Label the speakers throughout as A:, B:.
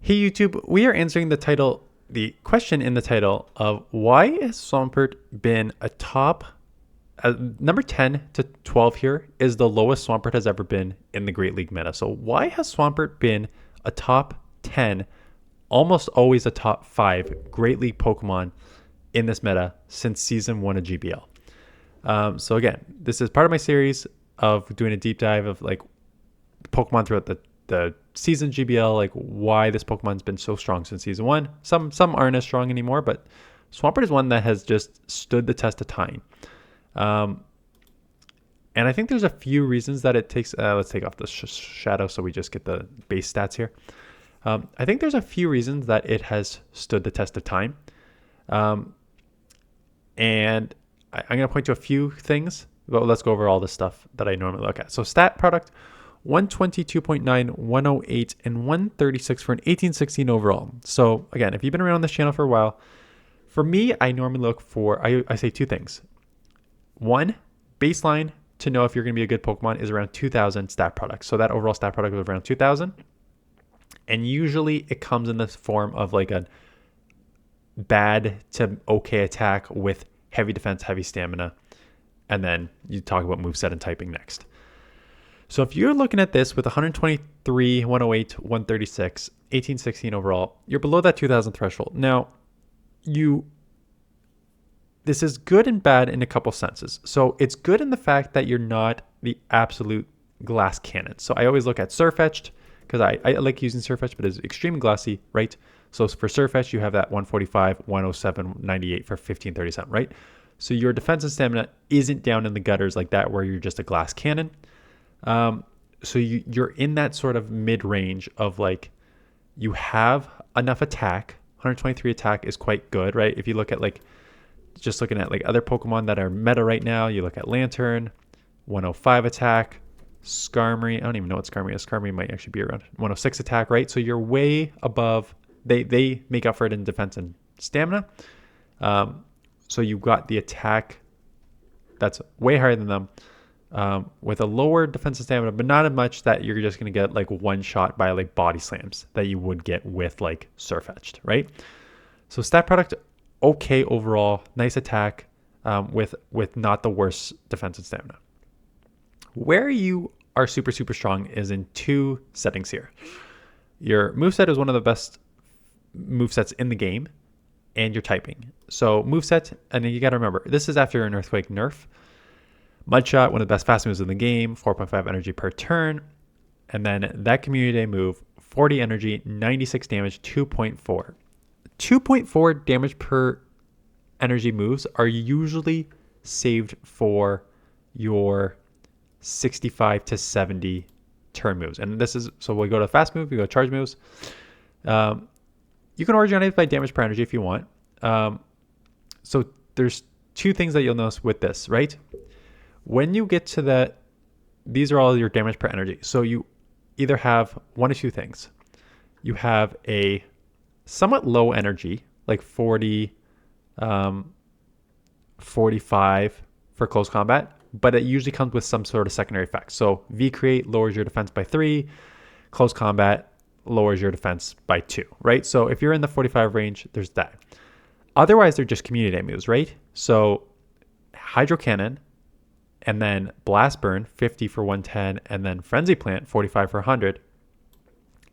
A: Hey YouTube, we are answering the question in the title of why has Swampert been a top, number 10 to 12 here is the lowest Swampert has ever been in the Great League meta. So why has Swampert been a top 10, almost always a top 5 Great League Pokemon in this meta since season 1 of GBL? So again, this is part of my series of doing a deep dive of like Pokemon throughout the season GBL, like why this Pokemon's been so strong since season 1. Some aren't as strong anymore, but Swampert is one that has just stood the test of time. And I think there's a few reasons that it takes. Let's take off the shadow so we just get the base stats here. I think there's a few reasons that it has stood the test of time. And I'm going to point to a few things, but let's go over all the stuff that I normally look at. So stat product, 122.9, 108, and 136 for an 1816 overall. So again, if you've been around this channel for a while, for me, I normally look for, I say two things. One, baseline to know if you're going to be a good Pokemon is around 2000 stat product. So that overall stat product is around 2000. And usually it comes in the form of like a bad to okay attack with heavy defense, heavy stamina. And then you talk about moveset and typing next. So if you're looking at this with 123, 108, 136, 1816 overall, you're below that 2000 threshold. Now, this is good and bad in a couple senses. So it's good in the fact that you're not the absolute glass cannon. So I always look at Surfetched because I like using Surfetched, but it's extremely glassy, right? So for Surfetched, you have that 145, 107, 98 for 1537, right? So your defense and stamina isn't down in the gutters like that where you're just a glass cannon. So you're in that sort of mid-range of like, you have enough attack. 123 attack is quite good, right? If you look at like, just looking at like other Pokemon that are meta right now, you look at Lantern, 105 attack, Skarmory. I don't even know what Skarmory is. Skarmory might actually be around 106 attack, right? So you're way above, they make up for it in defense and stamina. So you got the attack that's way higher than them. With a lower defensive stamina, but not as much that you're just going to get like one shot by like body slams that you would get with like Surfetched, right? So stat product, okay overall, nice attack, with not the worst defensive stamina. Where you are super strong is in two settings here. Your moveset is one of the best movesets in the game, and your typing. So moveset, and you got to remember, this is after an Earthquake nerf. Mudshot, one of the best fast moves in the game, 4.5 energy per turn. And then that Community Day move, 40 energy, 96 damage, 2.4. 2.4 damage per energy moves are usually saved for your 65 to 70 turn moves. And this is, so we go to fast move, we go to charge moves. You can originate by damage per energy if you want. So there's two things that you'll notice with this, right? When you get to that, these are all your damage per energy. So you either have one or two things. You have a somewhat low energy, like 40, 45 for close combat, but it usually comes with some sort of secondary effect. So V-Create lowers your defense by 3, close combat lowers your defense by 2, right? So if you're in the 45 range, there's that. Otherwise, they're just Community Day moves, right? So Hydro Cannon, and then Blast Burn, 50 for 110, and then Frenzy Plant, 45 for 100,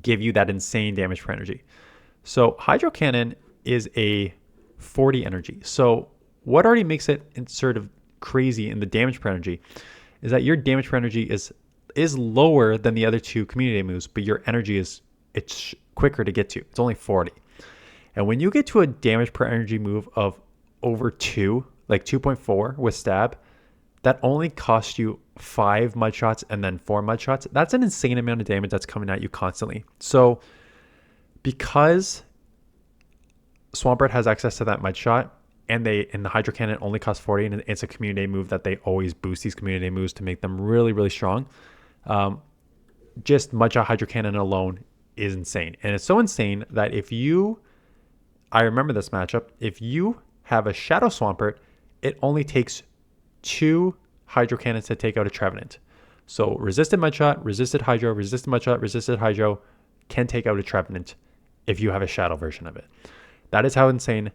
A: give you that insane damage per energy. So Hydro Cannon is a 40 energy. So what already makes it sort of crazy in the damage per energy is that your damage per energy is lower than the other two Community Day moves, but your energy it's quicker to get to. It's only 40. And when you get to a damage per energy move of over 2, like 2.4 with Stab, that only costs you 5 mud shots and then 4 mud shots. That's an insane amount of damage that's coming at you constantly. So because Swampert has access to that mud shot, and the Hydro Cannon only costs 40, and it's a Community Day move that they always boost these Community Day moves to make them really strong. Just mud shot Hydro Cannon alone is insane. And it's so insane that I remember this matchup, if you have a Shadow Swampert, it only takes 2 Hydro Cannons to take out a Trevenant. So resisted Mudshot, resisted Hydro, resisted Mudshot, resisted Hydro can take out a Trevenant if you have a shadow version of it. That is how insane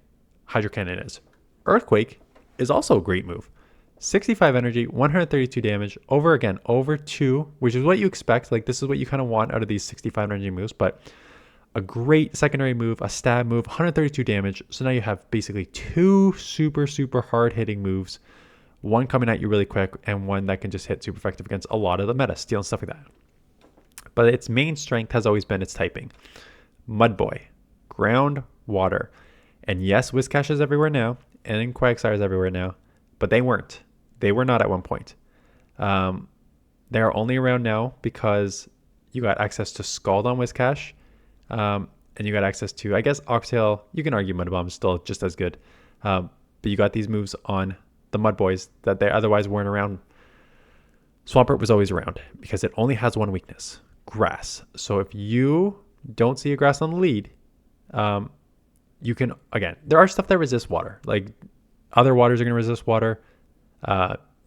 A: Hydro Cannon is. Earthquake is also a great move. 65 energy, 132 damage, over 2, which is what you expect. Like, this is what you kind of want out of these 65 energy moves, but a great secondary move, a stab move, 132 damage. So now you have basically 2 super, super hard hitting moves, one coming at you really quick and one that can just hit super effective against a lot of the meta, steel and stuff like that. But its main strength has always been its typing. Mud Boy, ground, water. And yes, Whiscash is everywhere now, and Quagsire is everywhere now, but they weren't. They were not at one point. They are only around now because you got access to Scald on Whiscash, and you got access to, I guess, Oxtail. You can argue Mud Bomb is still just as good, but you got these moves on the Mud Boys that they otherwise weren't around. Swampert was always around because it only has one weakness, grass. So if you don't see a grass on the lead, you can, again, there are stuff that resists water. Like, other waters are going to resist water.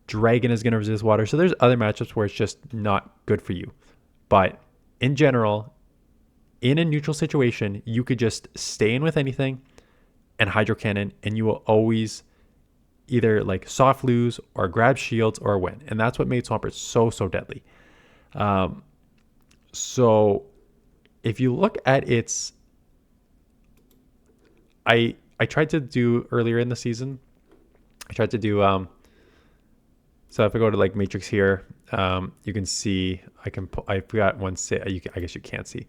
A: Dragon is going to resist water. So there's other matchups where it's just not good for you. But in general, in a neutral situation, you could just stay in with anything and Hydro Cannon, and you will always either like soft lose or grab shields or win. And that's what made Swampert so, so deadly. So if you look at its, I tried to do earlier in the season, I tried to do, so if I go to like Matrix here, you can see, I've got one set, I guess you can't see,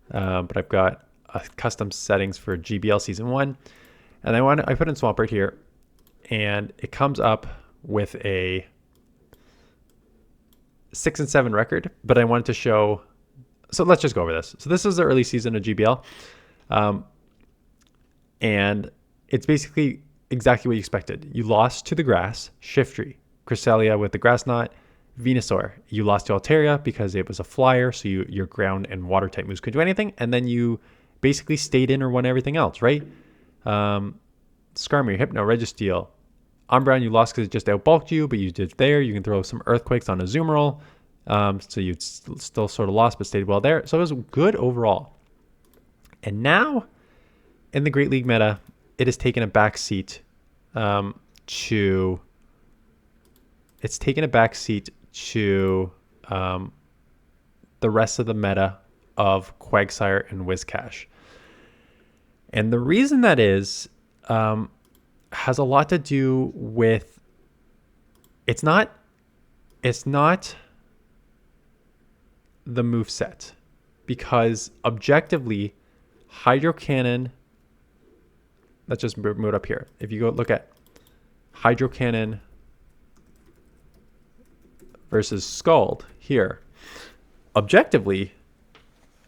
A: but I've got custom settings for GBL season 1. And I put in Swampert here, and it comes up with a 6 and 7 record, but I wanted to show, so let's just go over this. So this is the early season of GBL. And it's basically exactly what you expected. You lost to the grass, Shiftry, Cresselia with the grass knot, Venusaur. You lost to Altaria because it was a flyer, so your ground and water type moves could do anything, and then you basically stayed in or won everything else, right? Skarmory, Hypno, Registeel. Umbreon you lost because it just outbulked you, but you did there. You can throw some Earthquakes on a Azumarill, so you still sort of lost but stayed well there. So it was good overall. And now, in the Great League meta, it has taken a back seat to the rest of the meta of Quagsire and Whiscash. And the reason that is has a lot to do with it's not the moveset, because objectively Hydro Cannon, let's just move it up here. If you go look at Hydro Cannon versus Scald here, objectively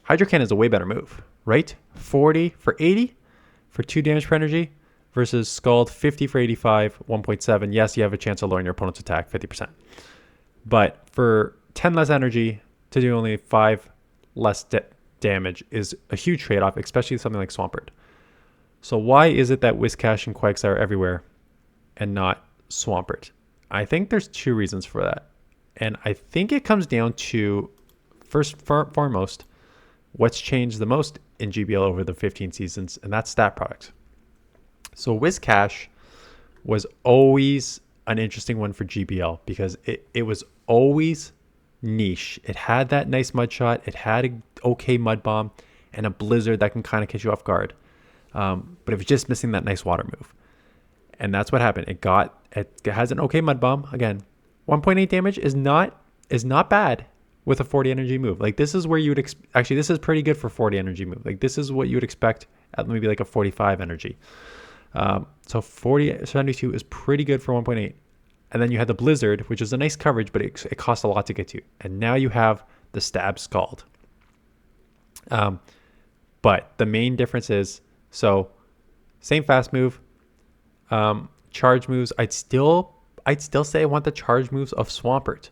A: Hydro Cannon is a way better move, right? 40 for 80 for 2 damage per energy versus Scald 50 for 85, 1.7. Yes, you have a chance of lowering your opponent's attack 50%. But for 10 less energy to do only 5 less damage is a huge trade-off, especially something like Swampert. So why is it that Whiscash and Quagsire are everywhere and not Swampert? I think there's 2 reasons for that. And I think it comes down to, foremost, what's changed the most in GBL over the 15 seasons, and that's stat products. So Whiscash was always an interesting one for GBL because it was always niche. It had that nice mud shot, it had an okay mud bomb, and a blizzard that can kind of catch you off guard. But it was just missing that nice water move. And that's what happened. It has an okay mud bomb. Again, 1.8 damage is not bad with a 40 energy move. Like, this is where you would actually, this is pretty good for 40 energy move. Like, this is what you would expect at maybe like a 45 energy. So 72 is pretty good for 1.8. And then you had the blizzard, which is a nice coverage, but it costs a lot to get to. And now you have the stab Scald. But the main difference is, so same fast move, charge moves. I'd still say I want the charge moves of Swampert.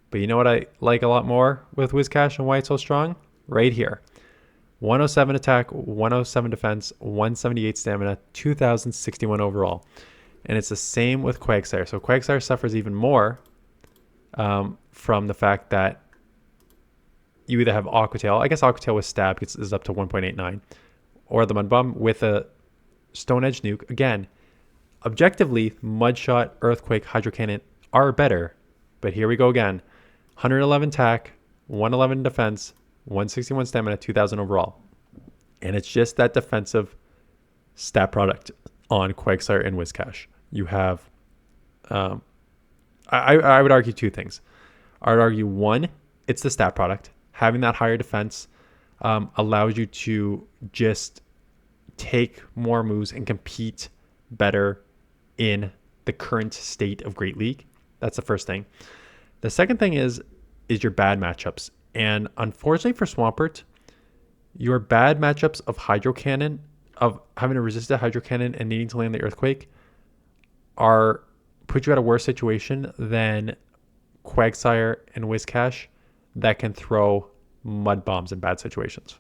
A: But you know what I like a lot more with Whiscash and why it's so strong? Right here. 107 attack, 107 defense, 178 stamina, 2061 overall. And it's the same with Quagsire. So Quagsire suffers even more from the fact that you either have Aqua Tail. I guess Aqua Tail with stab is up to 1.89. or the Mud Bomb with a Stone Edge nuke. Again, objectively, Mud Shot, Earthquake, Hydro Cannon are better. But here we go again. 111 attack, 111 defense, 161 stamina, 2000 overall. And it's just that defensive stat product on Quagsire and Whiscash. You have, I would argue two things. I would argue one, it's the stat product. Having that higher defense allows you to just take more moves and compete better in the current state of Great League. That's the first thing. The second thing is your bad matchups. And unfortunately for Swampert, your bad matchups of Hydro Cannon, of having to resist a Hydro Cannon and needing to land the Earthquake, put you at a worse situation than Quagsire and Whiscash that can throw Mud Bombs in bad situations.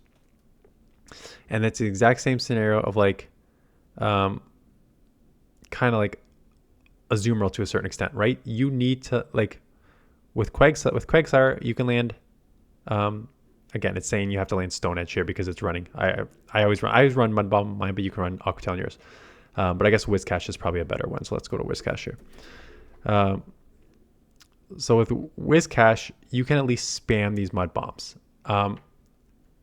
A: And it's the exact same scenario of like, kind of like a Azumarill to a certain extent, right? You need to, like, with Quagsire, you can land, again, it's saying you have to land Stone Edge here because it's running. I always run Mud Bomb on mine, but you can run Aqua Tail on yours. But I guess Whiscash is probably a better one. So let's go to Whiscash here. So with Whiscash, you can at least spam these Mud Bombs.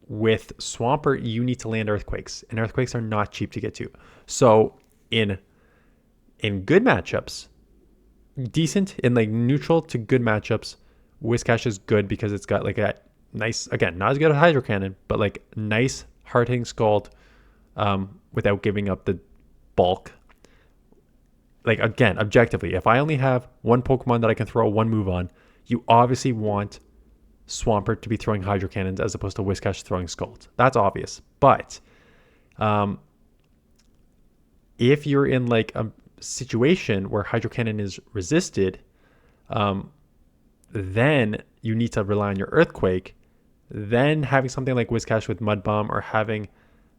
A: With Swampert, you need to land Earthquakes, and Earthquakes are not cheap to get to. So in good matchups, decent, in like neutral to good matchups, Whiscash is good because it's got like a nice, again, not as good as Hydro Cannon, but like nice hard-hitting Scald without giving up the bulk. Like, again, objectively, if I only have one Pokemon that I can throw one move on, you obviously want Swampert to be throwing Hydro Cannons as opposed to Whiscash throwing Scald. That's obvious. But if you're in like a situation where Hydro Cannon is resisted, then you need to rely on your Earthquake. Then having something like Whiscash with Mud Bomb, or having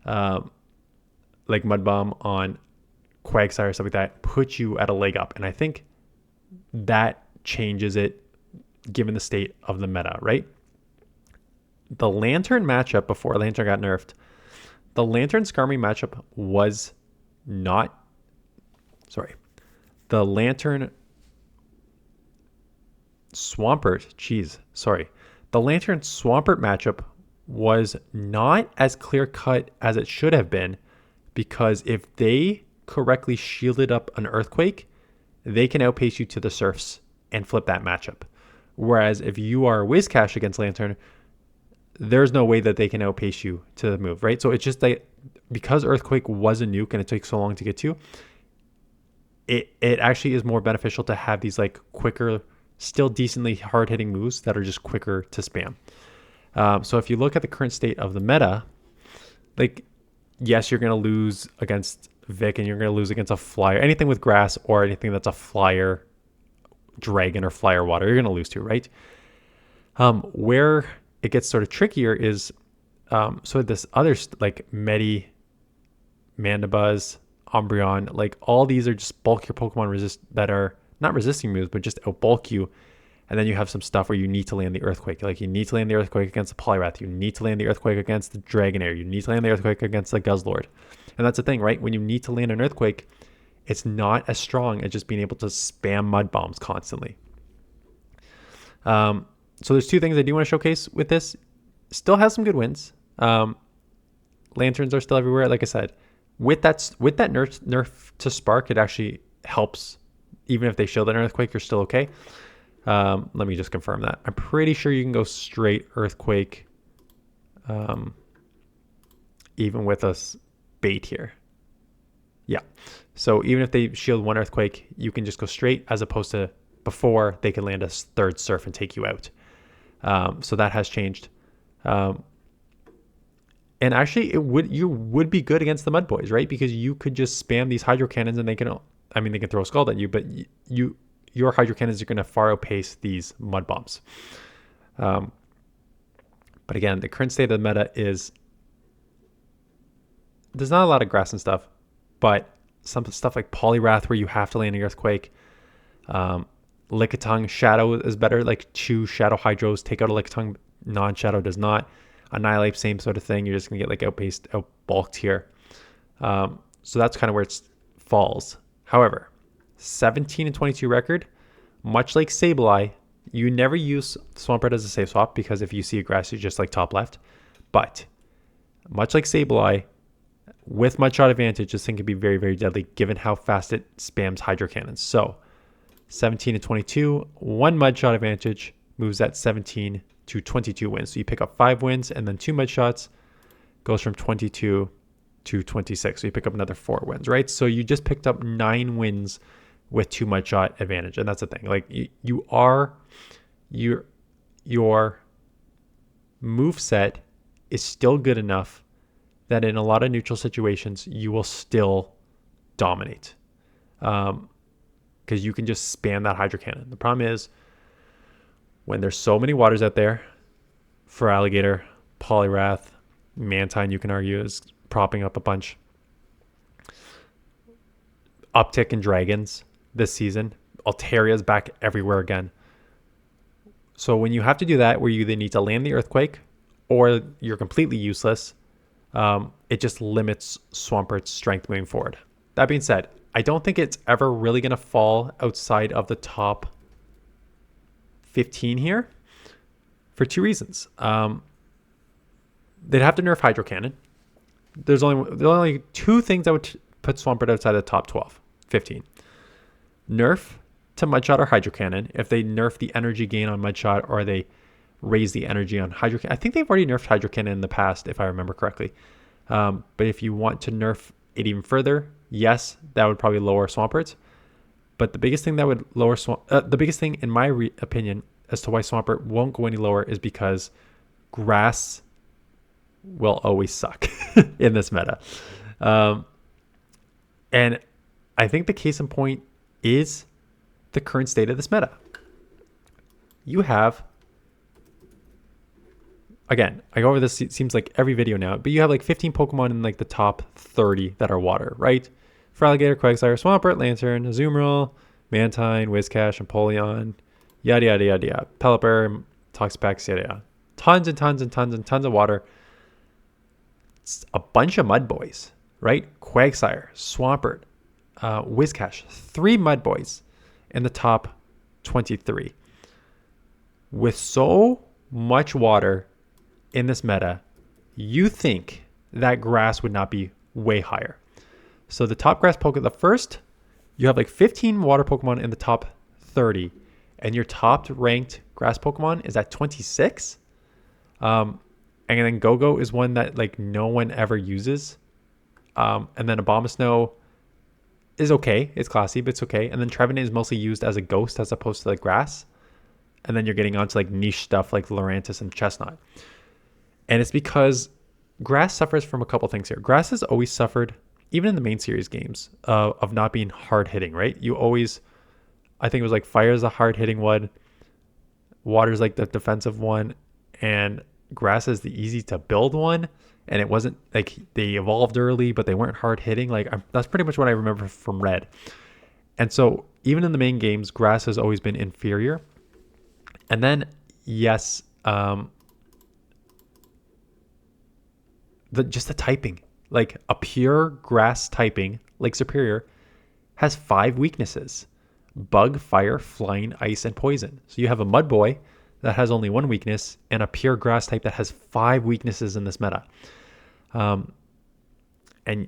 A: like Mud Bomb on Quagsire or stuff like that, puts you at a leg up. And I think that changes it given the state of the meta, right? The Lantern matchup before Lantern got nerfed, the Lantern Skarmory matchup was not, the Lantern Swampert, the Lantern Swampert matchup was not as clear cut as it should have been, because if they correctly shielded up an Earthquake, they can outpace you to the Surfs and flip that matchup. Whereas if you are Whiscash against Lantern, there's no way that they can outpace you to the move, right? So it's just that because Earthquake was a nuke and it took so long to get to, it actually is more beneficial to have these like quicker, still decently hard-hitting moves that are just quicker to spam. So if you look at the current state of the meta, like, yes, you're going to lose against Vic, and you're going to lose against a flyer, anything with grass or anything that's a flyer dragon or flyer water, you're going to lose to, right? Where it gets sort of trickier is, so this other, like Medi, Mandibuzz, Umbreon, like all these are just bulkier Pokemon that are not resisting moves, but just outbulk you. And then you have some stuff where you need to land the Earthquake. Like you need to land the Earthquake against the Poliwrath. You need to land the Earthquake against the Dragonair. You need to land the Earthquake against the Guzzlord. And that's the thing, right? When you need to land an Earthquake, it's not as strong as just being able to spam Mud Bombs constantly. So there's two things I do want to showcase with this. Still has some good wins. Lanterns are still everywhere. Like I said, with that nerf to Spark, it actually helps. Even if they shield an Earthquake, you're still okay. Let me just confirm that. I'm pretty sure you can go straight Earthquake, even with a bait here. Yeah. So even if they shield one Earthquake, you can just go straight, as opposed to before they can land a third Surf and take you out. So that has changed. And actually, you would be good against the Mud Boys, right? Because you could just spam these Hydro Cannons, and they can throw a Scald at you, but your Hydro Cannons are going to far outpace these Mud Bombs. But again, the current state of the meta is there's not a lot of grass and stuff, but some stuff like Poliwrath where you have to land an Earthquake. Lickitung Shadow is better. Like 2 Shadow Hydros take out a Lickitung, non-Shadow does not. Annihilate, same sort of thing. You're just going to get like outbulked here. So that's kind of where it falls. However, 17 and 22 record, much like Sableye, you never use Swampert as a safe swap because if you see a grass, you just like top left. But much like Sableye, with Mudshot advantage, this thing can be very, very deadly given how fast it spams Hydro Cannons. So 17 and 22, 1 Mudshot advantage moves at 17 to 22 wins. So you pick up 5 wins and then 2 Mudshots, goes from 22 to 26. So you pick up another 4 wins, right? So you just picked up 9 wins with 2 Mudshot advantage. And that's the thing. Like your move set is still good enough that in a lot of neutral situations, you will still dominate. Because you can just spam that Hydro Cannon. The problem is when there's so many waters out there for Alligator, Poliwrath, Mantine, you can argue is propping up a bunch. Uptick in Dragons this season. Altaria's back everywhere again. So when you have to do that, where you either need to land the Earthquake or you're completely useless, it just limits Swampert's strength moving forward. That being said, I don't think it's ever really going to fall outside of the top 15 here for 2 reasons. They'd have to nerf Hydro Cannon. There's only 2 things that would put Swampert outside the top 15. Nerf to Mudshot or Hydro Cannon. If they nerf the energy gain on Mudshot or they raise the energy on Hydro Cannon. I think they've already nerfed Hydro Cannon in the past, if I remember correctly. But if you want to nerf it even further, yes, that would probably lower Swampert. But the biggest thing that would lower the biggest thing in my opinion as to why Swampert won't go any lower is because grass will always suck in this meta. And I think the case in point is the current state of this meta. You have, again, I go over this, it seems like every video now, but you have like 15 Pokemon in like the top 30 that are water, right? Feraligatr, Quagsire, Swampert, Lantern, Azumarill, Mantine, Whiscash, Empoleon, yada, yada, yada, yada. Pelipper, Toxapex, yada, yada. Tons and tons and tons and tons of water. It's a bunch of mud boys, right? Quagsire, Swampert, Whiscash, 3 mud boys in the top 23. With so much water in this meta, you think that grass would not be way higher. So the top grass Pokemon, the first, you have like 15 water Pokemon in the top 30, and your top ranked grass Pokemon is at 26. And then Go-Go is one that like no one ever uses. And then Abomasnow is okay. It's classy, but it's okay. And then Trevenant is mostly used as a ghost as opposed to like grass. And then you're getting onto like niche stuff like Lurantis and Chestnut. And it's because grass suffers from a couple things here. Grass has always suffered, even in the main series games, of not being hard hitting, right? You always, I think it was like fire is a hard hitting one, water is like the defensive one, and grass is the easy to build one. And it wasn't like they evolved early, but they weren't hard hitting. Like that's pretty much what I remember from Red. And so even in the main games, grass has always been inferior. And then, yes, just the typing, like a pure grass typing, like Superior, has 5 weaknesses: bug, fire, flying, ice, and poison. So you have a mud boy that has only 1 weakness and a pure grass type that has 5 weaknesses in this meta. And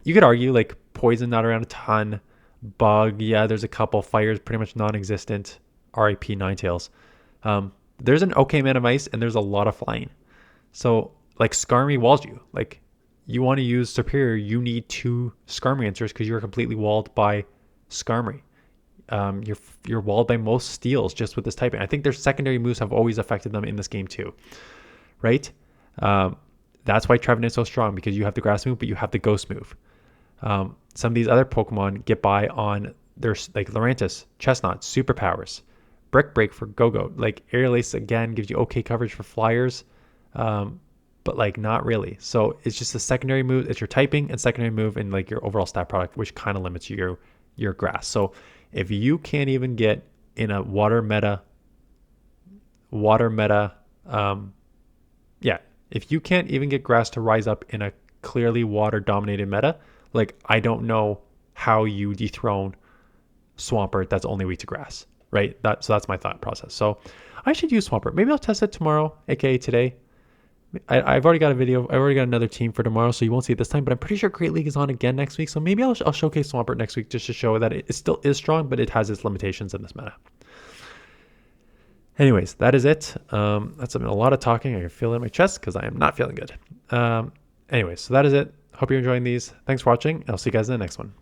A: you could argue like poison not around a ton, bug, yeah, there's a couple, fire is pretty much non-existent, RIP Ninetales. There's an okay amount of ice and there's a lot of flying. So like Skarmory walls you. Like you want to use Superior, you need 2 Skarmory answers because you're completely walled by Skarmory. You're walled by most steals just with this typing. I think their secondary moves have always affected them in this game too, right? That's why Trevenant is so strong, because you have the grass move, but you have the ghost move. Some of these other Pokemon get by on their like Lurantis, Chestnut, superpowers, Brick Break for Go-Go. Like Aerial Ace again gives you okay coverage for flyers, but like not really. So it's just a secondary move. It's your typing and secondary move and like your overall stat product, which kind of limits your grass. So if you can't even get in a water meta, If you can't even get grass to rise up in a clearly water dominated meta, like I don't know how you dethrone Swampert that's only weak to grass, right? So that's my thought process. So I should use Swampert. Maybe I'll test it tomorrow, aka today. I've already got a video. I've already got another team for tomorrow, so you won't see it this time. But I'm pretty sure Great League is on again next week. So maybe I'll showcase Swampert next week just to show that it still is strong, but it has its limitations in this meta. Anyways, that is it. That's been a lot of talking. I can feel it in my chest because I am not feeling good. Anyways, so that is it. Hope you're enjoying these. Thanks for watching. I'll see you guys in the next one.